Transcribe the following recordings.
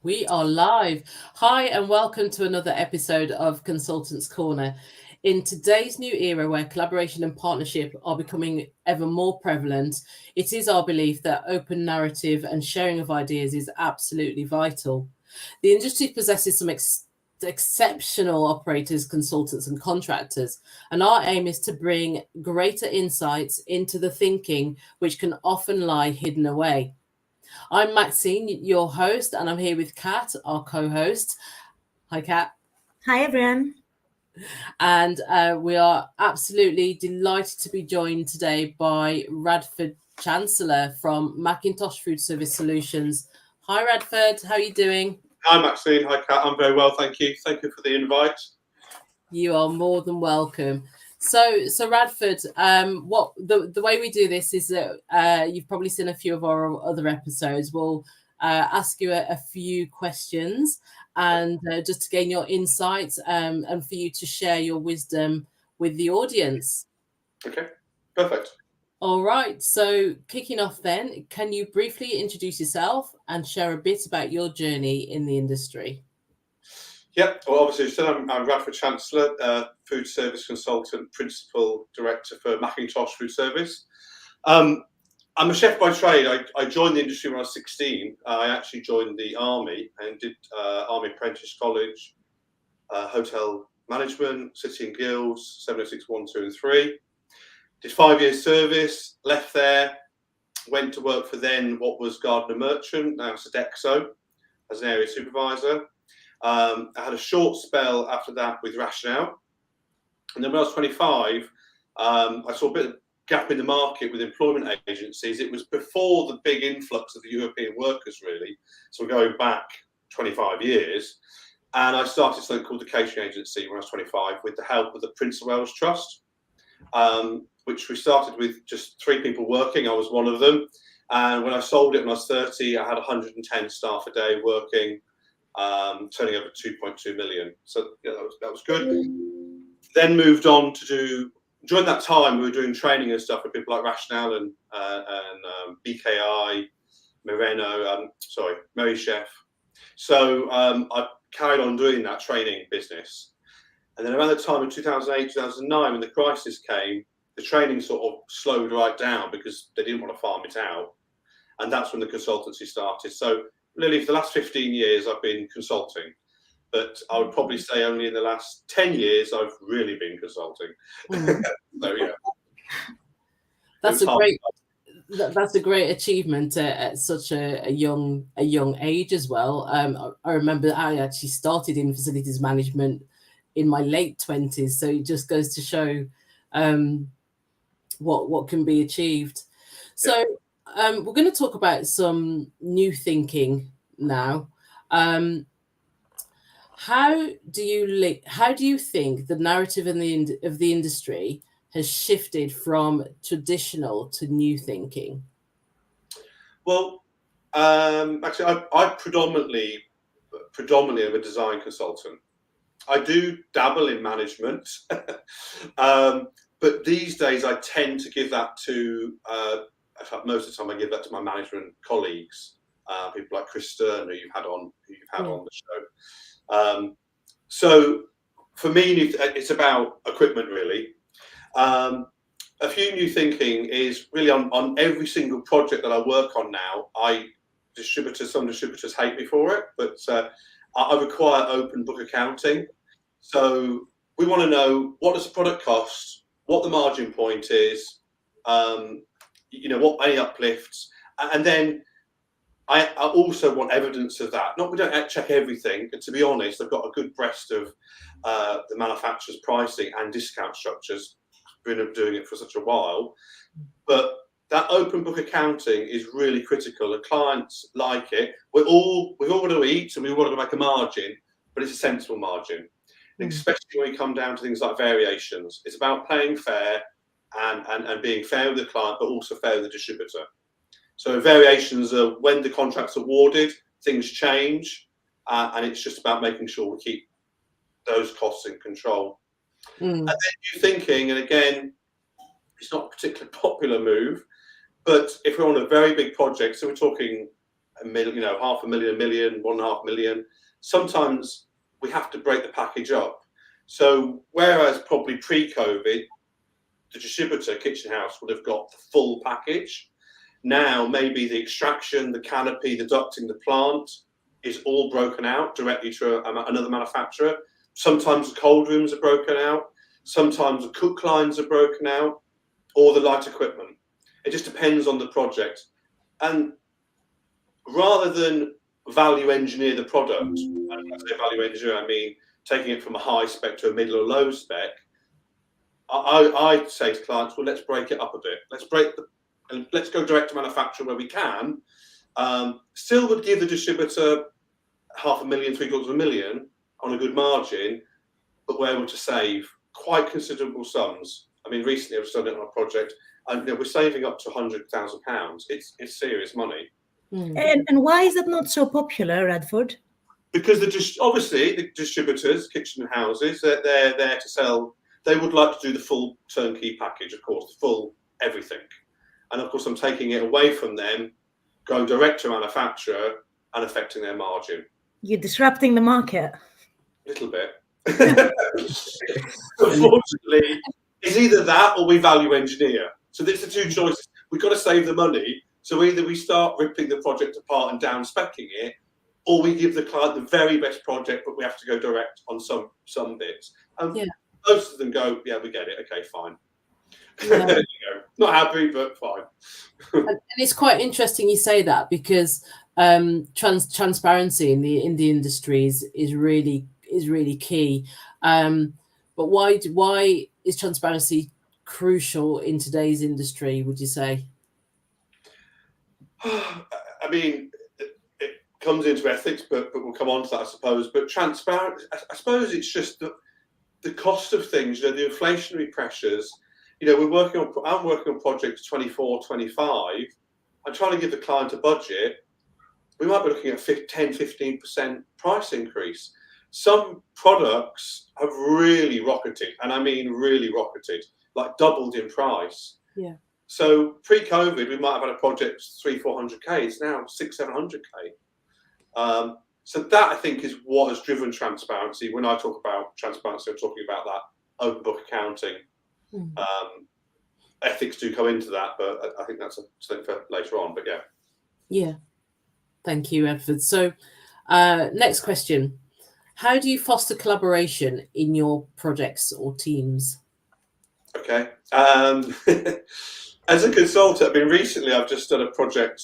We are live. Hi, and welcome to another episode of Consultants Corner. In today's new era where collaboration and partnership are becoming ever more prevalent, it is our belief that open narrative and sharing of ideas is absolutely vital. The industry possesses some exceptional operators, consultants, and contractors, and our aim is to bring greater insights into the thinking which can often lie hidden away. I'm Maxine, your host, and I'm here with Kat, our co-host. Hi, Kat. Hi, everyone. And we are absolutely delighted to be joined today by Radford Chancellor from Macintosh Foodservice Solutions. Hi, Radford. How are you doing? Hi, Maxine. Hi, Kat. I'm very well, thank you. Thank you for the invite. You are more than welcome. So Radford, what the way we do this is that you've probably seen a few of our other episodes. We'll ask you a few questions and just to gain your insights and for you to share your wisdom with the audience. Okay, perfect. All right. So kicking off then, can you briefly introduce yourself and share a bit about your journey in the industry? Yep. Well, obviously, so I'm Radford Chancellor, food service consultant, principal director for Macintosh Foodservice. I'm a chef by trade. I joined the industry when I was 16. I actually joined the army and did Army Apprentice College, hotel management, City and Guilds, 706, 1, 2, and 3. Did 5 years service, left there, went to work for then what was Gardner Merchant, now Sodexo, as an area supervisor. I had a short spell after that with Rationale. And then when I was 25, I saw a bit of gap in the market with employment agencies. It was before the big influx of the European workers, really. So we're going back 25 years. And I started something called the Catering Agency when I was 25 with the help of the Prince of Wales Trust, which we started with just 3 people working. I was one of them. And when I sold it when I was 30, I had 110 staff a day working, turning over 2.2 million. So yeah, that was good. Then moved on to during that time, we were doing training and stuff with people like Rationale and BKI, Moreno, Mary Chef. So I carried on doing that training business. And then around the time of 2008, 2009, when the crisis came, the training sort of slowed right down because they didn't want to farm it out. And that's when the consultancy started. So really, for the last 15 years, I've been consulting. But I would probably say only in the last 10 years, I've really been consulting. So, yeah. That's a great achievement at such a young age as well. I remember I actually started in facilities management in my late 20s, so it just goes to show what can be achieved. So we're going to talk about some new thinking now. How do you think the narrative of the industry has shifted from traditional to new thinking? Well, actually, I predominantly am a design consultant. I do dabble in management, but these days I tend to give that to, in fact, most of the time I give that to my management colleagues, people like Chris Stern, who you've had on the show. So for me, it's about equipment, really. A few new thinking is really on every single project that I work on now. Some distributors hate me for it, but I require open book accounting. So we want to know, what does the product cost, what the margin point is, what any uplifts, and then I also want evidence of that. We don't check everything, and to be honest, I've got a good breast of the manufacturer's pricing and discount structures. Been doing it for such a while, but that open book accounting is really critical. The clients like it. We've all got to eat, and we want to make a margin, but it's a sensible margin. Especially when you come down to things like variations. It's about playing fair and being fair with the client, but also fair with the distributor. So variations are when the contract's awarded, things change, and it's just about making sure we keep those costs in control. And then new thinking, and again, it's not a particularly popular move, but if we're on a very big project, so we're talking a million, you know, 500,000, 1 million, 1.5 million. Sometimes we have to break the package up. So whereas probably pre-COVID, the distributor kitchen house would have got the full package. Now maybe the extraction, the canopy, the ducting, the plant is all broken out directly to another manufacturer. Sometimes the cold rooms are broken out. Sometimes the cook lines are broken out, or the light equipment. It just depends on the project. And rather than value engineer the product, and when I say value engineer, I mean taking it from a high spec to a middle or low spec, I say to clients, well, let's break it up a bit. Let's go direct to manufacturer where we can. Still would give the distributor 500,000, 750,000 on a good margin, but we're able to save quite considerable sums. I mean, recently I've done it on a project, and we're saving up to £100,000. It's serious money. And why is that not so popular, Radford? Because obviously the distributors, kitchen houses, they're there to sell. They would like to do the full turnkey package, of course, the full everything. And of course, I'm taking it away from them, going direct to manufacturer and affecting their margin. You're disrupting the market. A little bit. Unfortunately, it's either that or we value engineer. So there's the two choices. We've got to save the money. So either we start ripping the project apart and down speccing it, or we give the client the very best project, but we have to go direct on some bits. And most of them go, yeah, we get it. Okay, fine. Yeah. Not happy, but fine. And it's quite interesting you say that, because transparency in the industry is really key. But why is transparency crucial in today's industry, would you say? I mean, it comes into ethics, but we'll come on to that, I suppose. But transparent, I suppose it's just the cost of things, the inflationary pressures. I'm working on projects 24, 25. I'm trying to give the client a budget. We might be looking at 10, 15% price increase. Some products have really rocketed, and I mean really rocketed, like doubled in price. Yeah. So pre-COVID, we might have had a project 300-400k. It's now 600-700k. So that, I think, is what has driven transparency. When I talk about transparency, I'm talking about that open book accounting. Ethics do come into that, but I think that's something for later on. But yeah. Thank you, Radford. So next question: how do you foster collaboration in your projects or teams? Okay. As a consultant, I mean, recently I've just done a project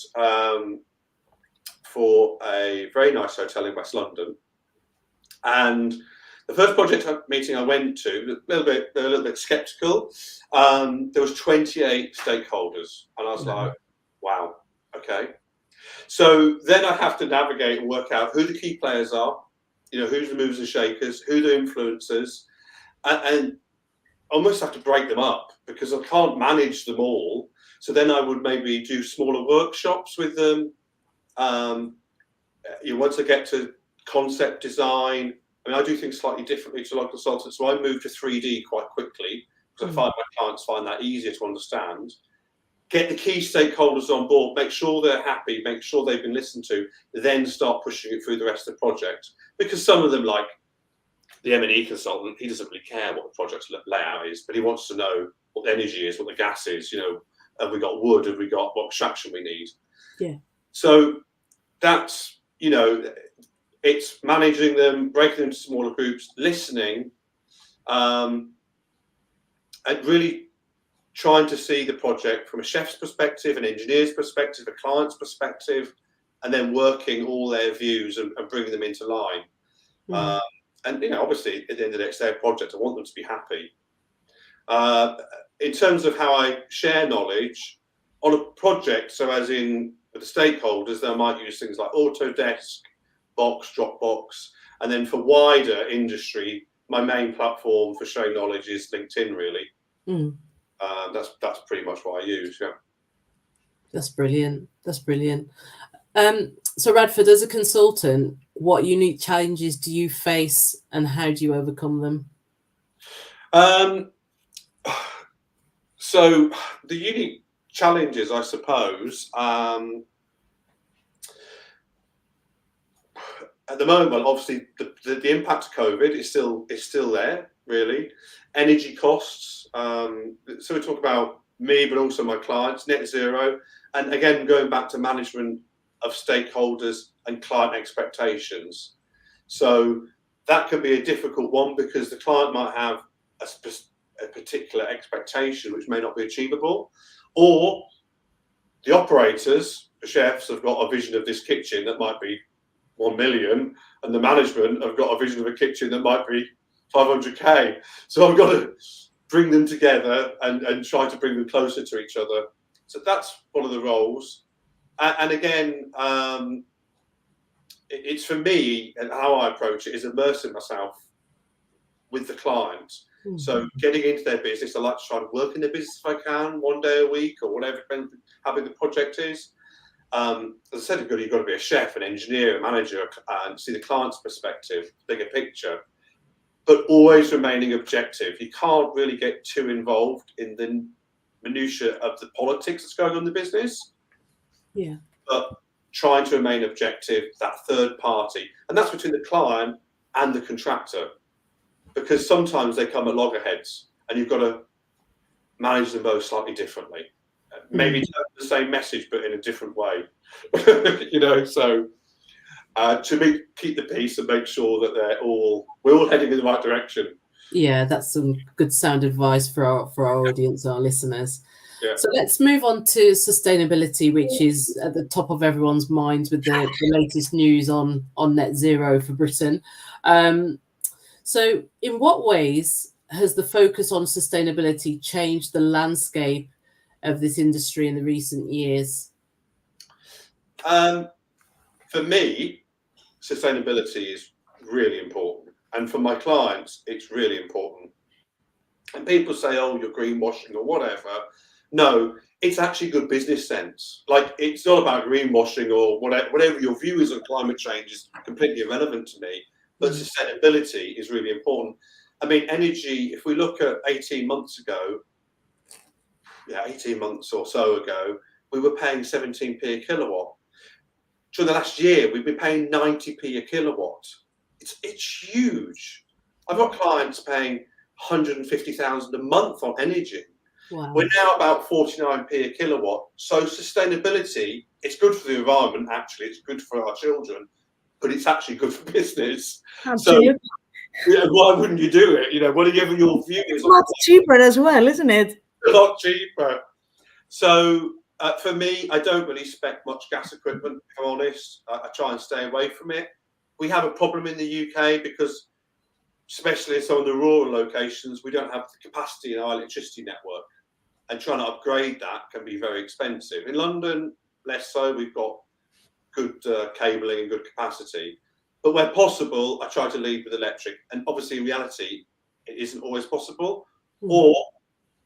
for a very nice hotel in West London, and the first project meeting I went to, they were a little bit sceptical. There was 28 stakeholders, and I was like, wow, okay. So then I have to navigate and work out who the key players are, who's the movers and shakers, who the influencers, and almost have to break them up because I can't manage them all. So then I would maybe do smaller workshops with them. Once I get to concept design, I mean, I do things slightly differently to a lot of consultants. So I move to 3D quite quickly because I find my clients find that easier to understand. Get the key stakeholders on board, make sure they're happy, make sure they've been listened to, then start pushing it through the rest of the project. Because some of them, like the M&E consultant, he doesn't really care what the project layout is, but he wants to know what the energy is, what the gas is, have we got wood, have we got what extraction we need. Yeah. So that's, it's managing them, breaking them into smaller groups, listening, and really trying to see the project from a chef's perspective, an engineer's perspective, a client's perspective, and then working all their views and bringing them into line. And obviously, at the end of the day, it's their project. I want them to be happy. In terms of how I share knowledge on a project, so as in with the stakeholders, they might use things like Autodesk, Box, Dropbox, and then for wider industry, my main platform for sharing knowledge is LinkedIn, really. That's pretty much what I use. Yeah. That's brilliant. So Radford, as a consultant, what unique challenges do you face and how do you overcome them? So the unique challenges, I suppose, at the moment, obviously, the impact of COVID is still there, really. Energy costs. So we talk about me, but also my clients, net zero. And again, going back to management of stakeholders and client expectations. So that could be a difficult one because the client might have a particular expectation which may not be achievable, or the operators, the chefs, have got a vision of this kitchen that might be 1 million, and the management have got a vision of a kitchen that might be 500k. So I've got to bring them together and try to bring them closer to each other. So that's one of the roles. And again, it's for me, and how I approach it is immersing myself with the client. Mm-hmm. So getting into their business, I like to try to work in their business if I can, 1 day a week or whatever, how big the project is. As I said, you've got to be a chef, an engineer, a manager, and see the client's perspective, bigger picture, but always remaining objective. You can't really get too involved in the minutiae of the politics that's going on in the business. Yeah. But trying to remain objective, that third party, and that's between the client and the contractor, because sometimes they come at loggerheads, and you've got to manage them both slightly differently. Maybe the same message, but in a different way. So to keep the peace and make sure that we're all heading in the right direction. Yeah, that's some good sound advice for our audience, our listeners. Yeah. So let's move on to sustainability, which is at the top of everyone's minds with the latest news on net zero for Britain. So in what ways has the focus on sustainability changed the landscape of this industry in the recent years? For me, sustainability is really important. And for my clients, it's really important. And people say, oh, you're greenwashing or whatever. No, it's actually good business sense. Like, it's not about greenwashing or whatever your view is on climate change is completely irrelevant to me. But sustainability is really important. I mean, energy, if we look at 18 months or so ago, we were paying 17p a kilowatt. During the last year, we've been paying 90p a kilowatt. It's huge. I've got clients paying 150,000 a month on energy. Wow. We're now about 49p a kilowatt. So sustainability, it's good for the environment, actually. It's good for our children, but it's actually good for business. Absolutely. So why wouldn't you do it? Whatever your view is. It's a lot cheaper as well, isn't it? A lot cheaper. So for me, I don't really spec much gas equipment, if I'm honest. I try and stay away from it. We have a problem in the UK because, especially in some of the rural locations, we don't have the capacity in our electricity network. And trying to upgrade that can be very expensive. In London, less so. We've got good cabling and good capacity. But where possible, I try to lead with electric. And obviously, in reality, it isn't always possible. Or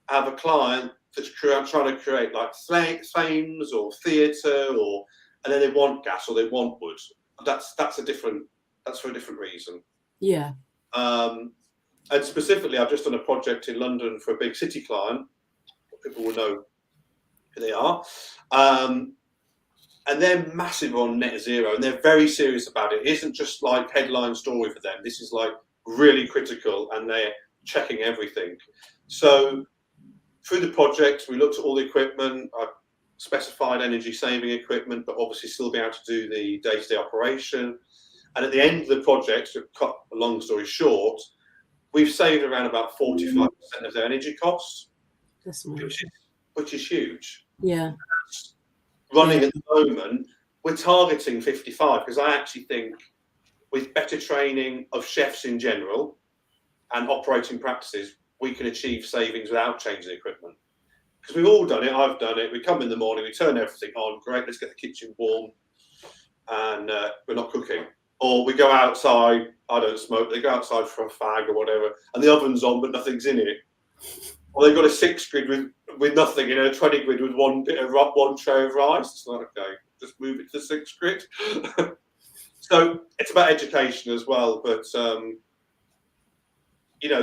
have a client that's trying to create like Thames or theatre, and then they want gas or they want wood. That's for a different reason. Yeah. And specifically, I've just done a project in London for a big city client. People will know who they are. And they're massive on net zero, and they're very serious about it. It isn't just like headline story for them. This is like really critical, and they're checking everything. So through the project, we looked at all the equipment. I specified energy saving equipment, but obviously still be able to do the day-to-day operation. And at the end of the project, to cut a long story short, we've saved around about 45% of their energy costs, which is huge. Yeah. Running at the moment, we're targeting 55 because I actually think with better training of chefs in general and operating practices, we can achieve savings without changing the equipment. Because we've all done it, I've done it. We come in the morning, we turn everything on, great, let's get the kitchen warm, and we're not cooking. Or we go outside, I don't smoke, they go outside for a fag or whatever, and the oven's on but nothing's in it. Or they've got a 6 grid with nothing, 20 grid with one tray of rice. It's like, okay, just move it to the 6 grid. So it's about education as well, but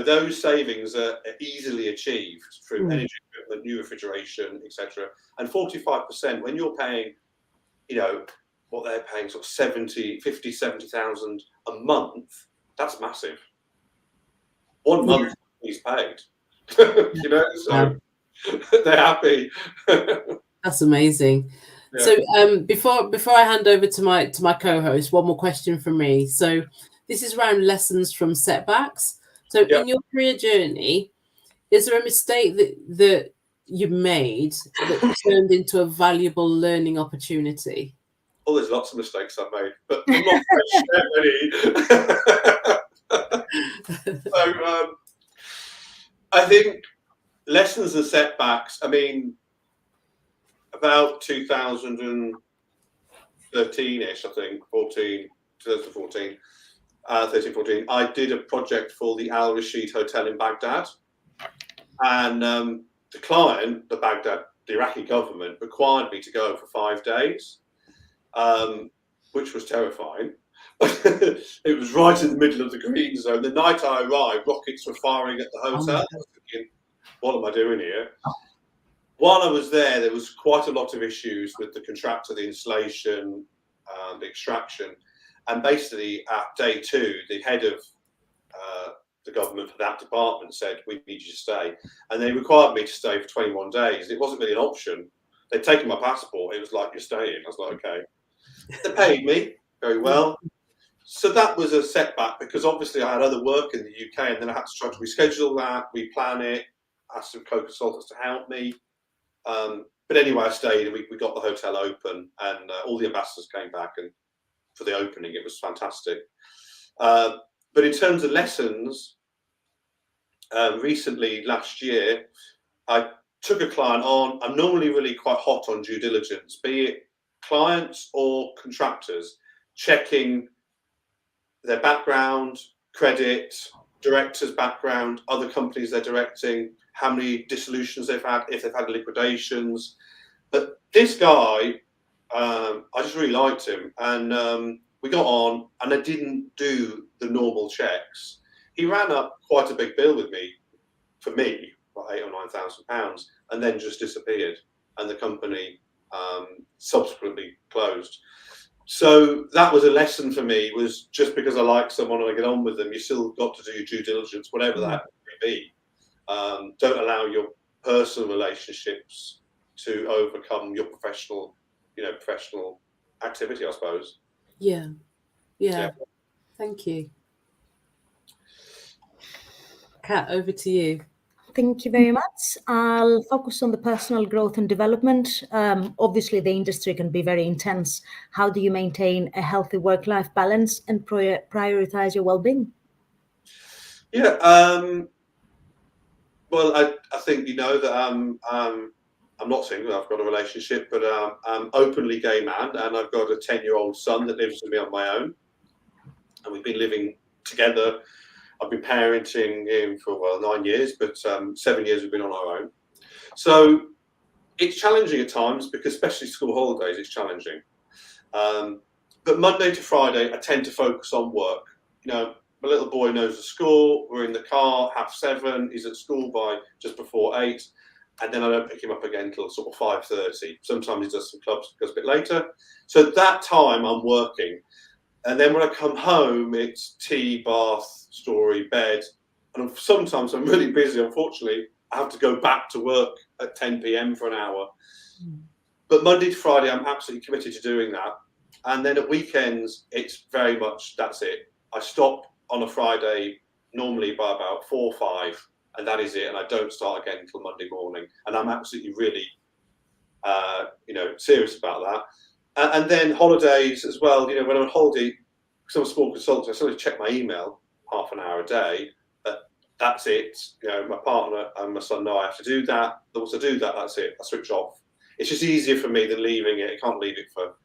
those savings are easily achieved through energy equipment, new refrigeration, etc. And 45% when you're paying, what they're paying, sort of 70,000 a month. That's massive. 1 month he's paid, you know, so they're happy. That's amazing. Yeah. So before I hand over to my co-host, one more question from me. So this is around lessons from setbacks. So in your career journey, is there a mistake that you made that turned into a valuable learning opportunity? Oh, there's lots of mistakes I've made, but I'm not going to share any. So I think lessons and setbacks. I mean, about 2013-ish, I think, 2014, 13, 14, I did a project for the Al Rashid Hotel in Baghdad. And the client, the Iraqi government, required me to go for 5 days, which was terrifying. It was right in the middle of the green zone. The night I arrived, rockets were firing at the hotel. I was thinking, what am I doing here? While I was there was quite a lot of issues with the contractor, the installation, the extraction. And basically, at day 2, the head of the government for that department said, we need you to stay. And they required me to stay for 21 days. It wasn't really an option. They'd taken my passport. It was like, you're staying. I was like, okay. They paid me very well. So that was a setback because obviously I had other work in the UK, and then I had to try to reschedule that, replan it, ask some co-consultants to help me. But anyway, I stayed, and we got the hotel open, and all the ambassadors came back, and for the opening, it was fantastic. But in terms of lessons, recently, last year, I took a client on. I'm normally really quite hot on due diligence, be it clients or contractors, checking their background, credit, director's background, other companies they're directing, how many dissolutions they've had, if they've had liquidations. But this guy, I just really liked him, and we got on, and I didn't do the normal checks. He ran up quite a big bill with me, for me, about £8,000 or £9,000, and then just disappeared, and the company subsequently closed. So that was a lesson for me, was just because I like someone and I get on with them, you still got to do your due diligence, whatever that may be. Don't allow your personal relationships to overcome your professional activity, I suppose. Yeah. Thank you. Kat, over to you. Thank you very much. I'll focus on the personal growth and development. Obviously, the industry can be very intense. How do you maintain a healthy work-life balance and prioritize your well-being? Yeah, well, I think you know that I'm not single. I've got a relationship, but I'm openly gay man, and I've got a 10-year-old son that lives with me on my own, and we've been living together. I've been parenting him for 9 years, but 7 years we've been on our own. So it's challenging at times, because especially school holidays, it's challenging. But Monday to Friday, I tend to focus on work. You know, my little boy knows the school. We're in the car, 7:30. He's at school by just before 8. And then I don't pick him up again until sort of 5:30. Sometimes he does some clubs, goes a bit later. So that time I'm working. And then when I come home, it's tea, bath, story, bed. And sometimes I'm really busy. Unfortunately, I have to go back to work at 10 p.m. for an hour. But Monday to Friday, I'm absolutely committed to doing that. And then at weekends, it's very much, that's it. I stop on a Friday, normally by about 4 or 5, and that is it. And I don't start again until Monday morning. And I'm absolutely really, serious about that. And then holidays as well. You know, when I'm on holiday, because I'm a small consultant, I sort of check my email half an hour a day. That's it. You know, my partner and my son know I have to do that. Once I do that, that's it. I switch off. It's just easier for me than leaving it. I can't leave it for,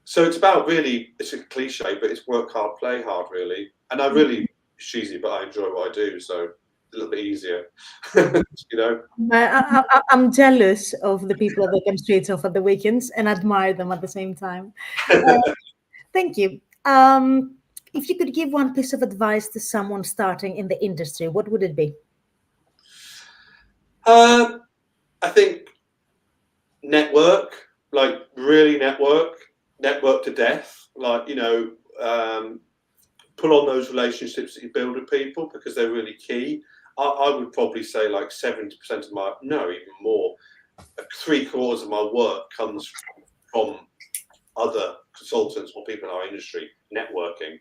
So it's about really, it's a cliche, but it's work hard, play hard, really. And I really, it's cheesy, but I enjoy what I do. So a little bit easier, I'm jealous of the people that can switch off at the weekends and admire them at the same time. Thank you. If you could give one piece of advice to someone starting in the industry, what would it be? I think network. like really network to death. Like, you know, pull on those relationships that you build with people because they're really key. I would probably say like 70% of my, no, even more, 3/4 of my work comes from other consultants or people in our industry, networking.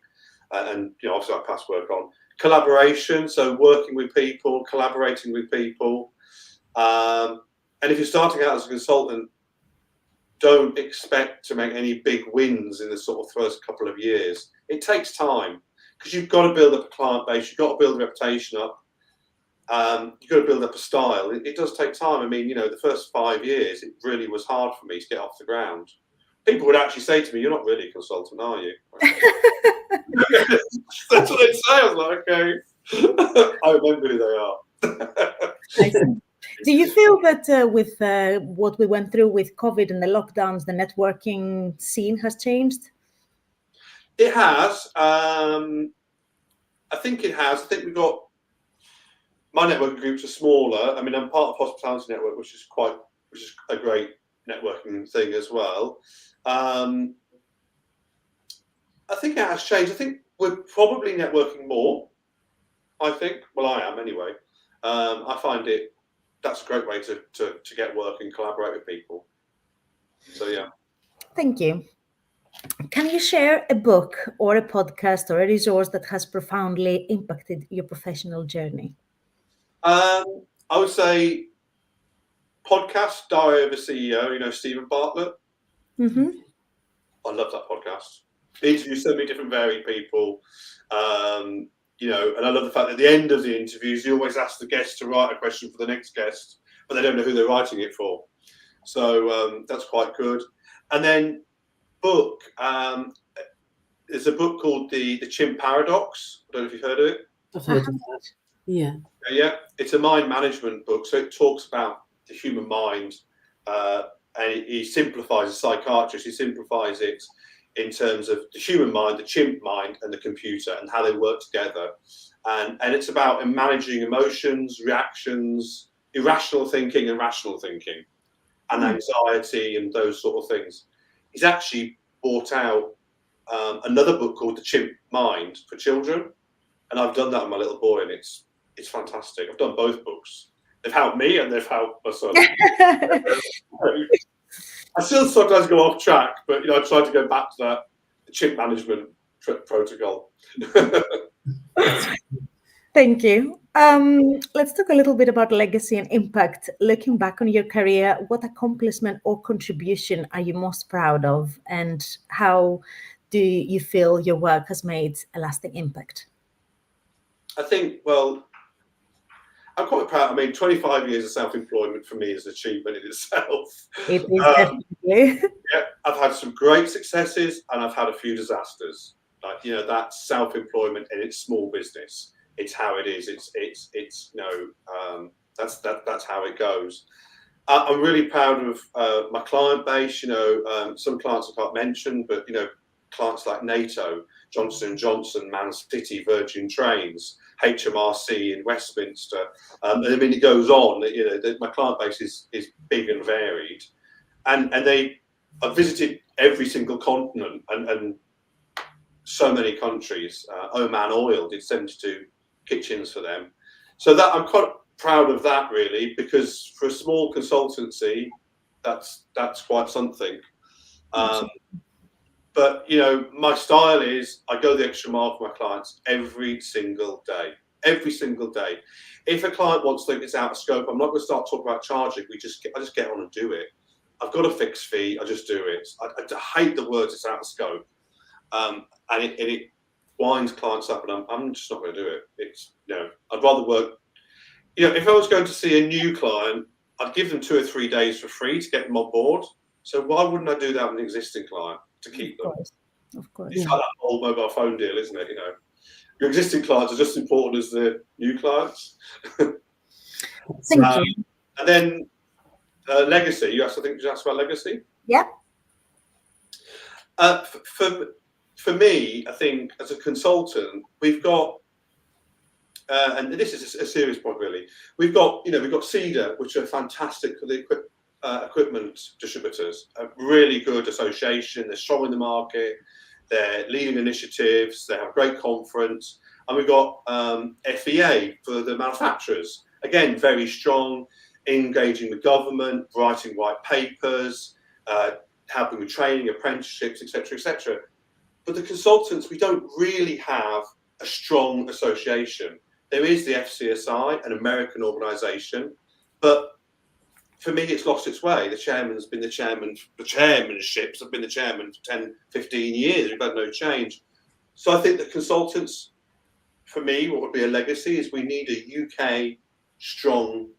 And, you know, obviously I pass work on. Collaboration, so working with people, collaborating with people. And if you're starting out as a consultant, don't expect to make any big wins in the sort of first couple of years. It takes time because you've got to build up a client base, you've got to build a reputation up, you've got to build up a style. It does take time. I mean, you know, the first 5 years, it really was hard for me to get off the ground. People would actually say to me, "You're not really a consultant, are you?" That's what they'd say. I was like, okay. I remember who they are. Do you feel that with what we went through with COVID and the lockdowns, the networking scene has changed? It has. I think it has. I think we've got, my networking groups are smaller. I mean, I'm part of Hospitality Network, which is a great networking thing as well. I think it has changed. I think we're probably networking more. I think. Well, I am anyway. I find that's a great way to get work and collaborate with people. So yeah. Thank you. Can you share a book or a podcast or a resource that has profoundly impacted your professional journey? I would say podcast, Diary of a CEO, you know, Stephen Bartlett. Mm-hmm. I love that podcast. He interviews so many different varied people. You know, and I love the fact that at the end of the interviews, you always ask the guest to write a question for the next guest, but they don't know who they're writing it for. So that's quite good. And then book, there's a book called The Chimp Paradox. I don't know if you've heard of it. I've heard of that. Yeah. Yeah, it's a mind management book. So it talks about the human mind, and he simplifies, a psychiatrist, he simplifies it in terms of the human mind, the chimp mind, and the computer, and how they work together. And it's about managing emotions, reactions, irrational thinking and rational thinking, and anxiety and those sort of things. He's actually brought out another book called The Chimp Mind for children, and I've done that with my little boy, and it's fantastic. I've done both books. They've helped me and they've helped my son. I still sometimes go off track, but, you know, I try to go back to that chimp management protocol. Thank you. Let's talk a little bit about legacy and impact. Looking back on your career, what accomplishment or contribution are you most proud of, and how do you feel your work has made a lasting impact? I think, well, I'm quite proud. I mean, 25 years of self-employment for me is an achievement in itself. It is definitely. Yeah, I've had some great successes and I've had a few disasters. Like, you know, that's self-employment and it's small business. It's how it is. It's you know, that's how it goes. I'm really proud of my client base. You know, some clients I can't mention, but, you know, clients like NATO, Johnson & Johnson, Man City, Virgin Trains, HMRC in Westminster. I mean, it goes on. You know, my client base is big and varied, and I've visited every single continent and so many countries. Oman Oil did 72 kitchens for them, so that I'm quite proud of that, really, because for a small consultancy, that's quite something. But, you know, my style is I go the extra mile for my clients every single day. Every single day. If a client wants to think it's out of scope, I'm not going to start talking about charging. I just get on and do it. I've got a fixed fee. I just do it. I hate the words "it's out of scope," and it winds clients up, and I'm just not going to do it. It's, you know, I'd rather work. You know, if I was going to see a new client, I'd give them 2 or 3 days for free to get them on board. So why wouldn't I do that with an existing client to keep them? Of course. It's like that whole mobile phone deal, isn't it? You know, your existing clients are just as important as the new clients. Thank you. And then legacy. You asked about legacy. Yeah. For me, I think as a consultant, we've got, and this is a serious point really. We've got Cedar, which are fantastic for the equipment. equipment distributors, a really good association. They're strong in the market. They're leading initiatives. They have a great conference. And we've got FEA for the manufacturers. Again, very strong, engaging with government, writing white papers, helping with training, apprenticeships, etc., etc. But the consultants, we don't really have a strong association. There is the FCSI, an American organisation, but for me, it's lost its way. The chairman's been the chairman, the chairmanships have been the chairman for 10, 15 years. We've had no change. So I think that consultants, for me, what would be a legacy is we need a UK strong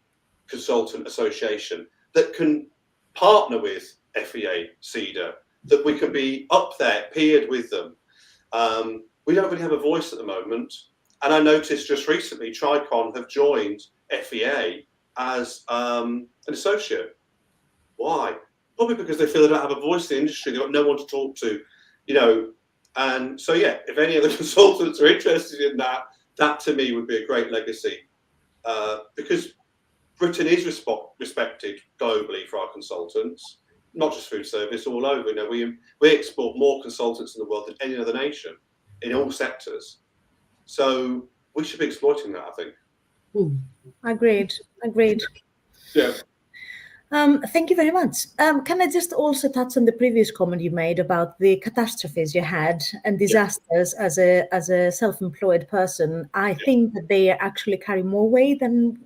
consultant association that can partner with FEA, CEDA, that we can be up there, peered with them. We don't really have a voice at the moment. And I noticed just recently, Tricon have joined FEA as an associate. Why? Probably because they feel they don't have a voice in the industry. They've got no one to talk to, you know. And so, yeah, if any of the consultants are interested in that, that to me would be a great legacy. Because Britain is respected globally for our consultants, not just food service, all over. You know, we export more consultants in the world than any other nation in all sectors. So we should be exploiting that, I think. Agreed. Yeah. Thank you very much. Can I just also touch on the previous comment you made about the catastrophes you had and disasters as a self-employed person? I think that they actually carry more weight than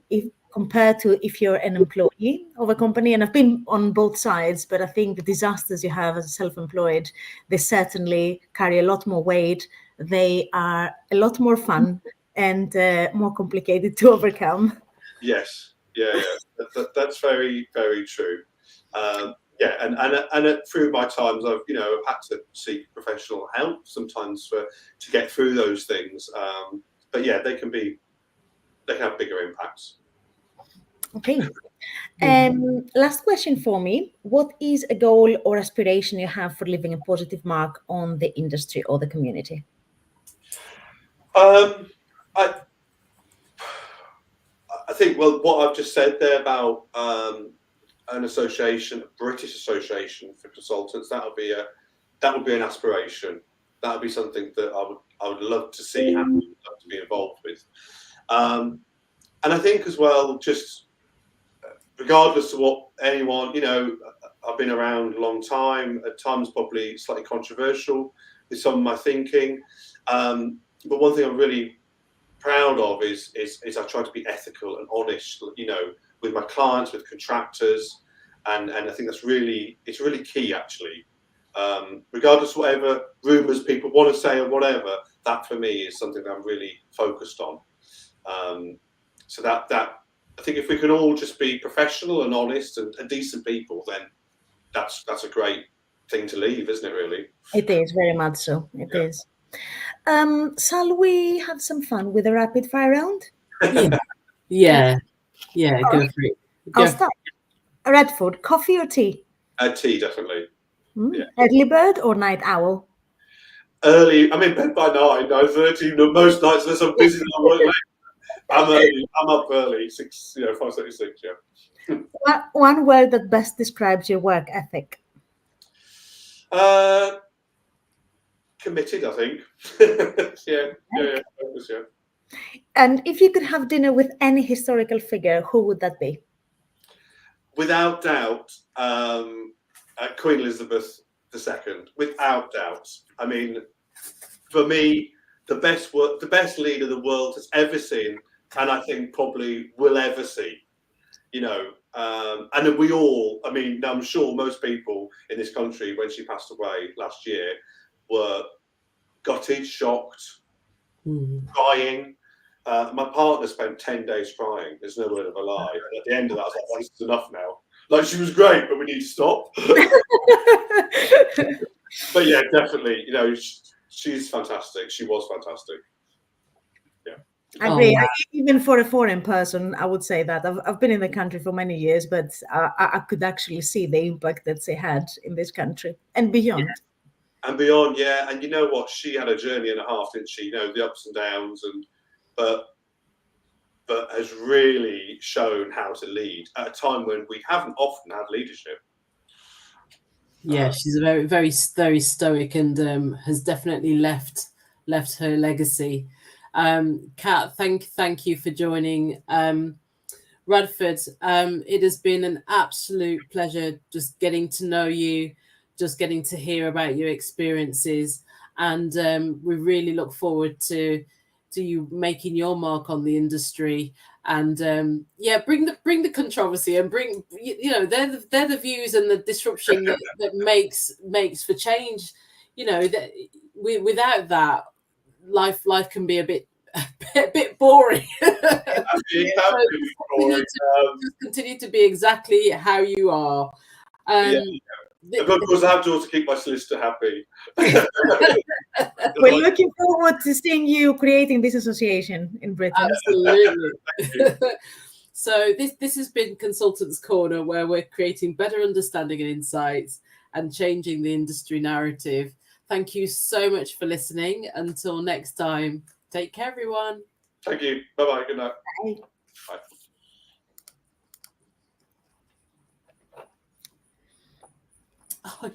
compared to if you're an employee of a company. And I've been on both sides, but I think the disasters you have as a self-employed, they certainly carry a lot more weight. They are a lot more fun and more complicated to overcome. Yes. Yeah. That's very, very true. And through my times, I've had to seek professional help sometimes to get through those things. But yeah, they can have bigger impacts. Okay. Last question for me. What is a goal or aspiration you have for leaving a positive mark on the industry or the community? I think, well, what I've just said there about an association, a British association for consultants, that would be an aspiration. That would be something that I would love to see happen, love to be involved with. And I think as well, just regardless of what anyone, I've been around a long time, at times probably slightly controversial with some of my thinking. But one thing I'm really proud of is I try to be ethical and honest, with my clients, with contractors, and I think it's really key actually. Regardless of whatever rumours people want to say or whatever, that for me is something that I'm really focused on. So that I think if we can all just be professional and honest and decent people, then that's a great thing to leave, isn't it? Really, it is very much so. It is. Shall we have some fun with a rapid fire round? Yeah. Go for it. I'll start. Radford, coffee or tea? Tea, definitely. Yeah. Early bird or night owl? Early. I'm in bed by 9:30. Most nights unless I'm busy. I work late. I'm early. I'm up early. 5:36. Yeah. One word that best describes your work ethic. Committed, I think. Yeah. Focus, yeah. And if you could have dinner with any historical figure, who would that be? Without doubt, Queen Elizabeth II. Without doubt. I mean, for me, the best leader the world has ever seen, and I think probably will ever see. And we all, I mean, I'm sure most people in this country, when she passed away last year, were gutted, shocked, crying. My partner spent 10 days crying. There's no word of a lie. And at the end of that, I was like, well, this is enough now. Like, she was great, but we need to stop. But yeah, definitely, she's fantastic. She was fantastic. Yeah. I agree. Wow. Even for a foreign person, I would say that. I've been in the country for many years, but I could actually see the impact that they had in this country and beyond. Yeah. And beyond, yeah. And you know what? She had a journey and a half, didn't she? The ups and downs, but but has really shown how to lead at a time when we haven't often had leadership. Yeah, she's a very stoic, and has definitely left her legacy. Kat, thank you for joining. Radford, it has been an absolute pleasure just getting to know you, just getting to hear about your experiences, and we really look forward to you making your mark on the industry. And bring the controversy, and bring, they're the views and the disruption that makes for change. That without that, life can be a bit boring. It can be boring. Just continue to be exactly how you are. But of course, I have to also keep my solicitor happy. We're looking forward to seeing you creating this association in Britain. Absolutely. So this has been Consultants Corner, where we're creating better understanding and insights and changing the industry narrative. Thank you so much for listening. Until next time, take care, everyone. Thank you. Bye-bye. Good night. Bye. Bye. Oh,